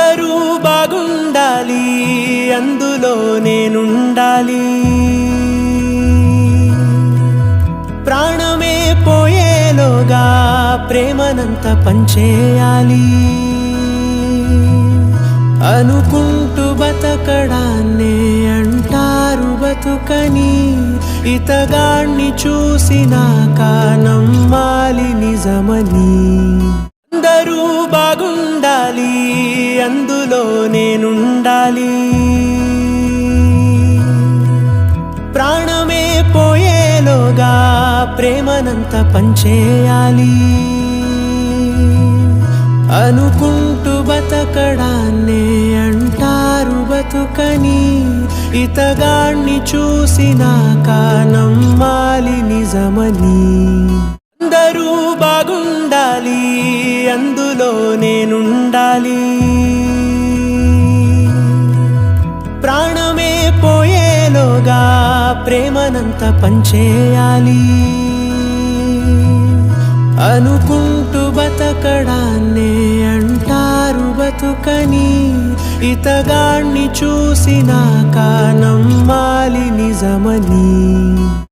అందరూ బాగుండాలి, అందులో నేనుండాలి. ప్రాణమే పోయేలోగా ప్రేమనంత పంచేయాలి. అనుకుంటూ బతకడాన్నే అంటారు బతుకని, ఇతగాణ్ణి చూసినాక నమ్మాలి నిజమని. అందరూ బాగుండాలి, అందులో నేనుండాలి. ప్రాణమే పోయేలోగా ప్రేమనంత పంచేయాలి. అనుకుంటూ బతకడాన్నే అంటారు బతుకని, ఇతగాణ్ణి చూసినాక నమ్మాలి నిజమని. అందరూ బాగుండాలి, అందులో నేనుండాలి. ప్రాణమే పోయేలోగా ప్రేమనంత పంచేయాలి. అనుకుంటూ బతకడాన్నే అంటారు బతుకని, ఇతగాణ్ణి చూసినాక నమ్మాలి నిజమని.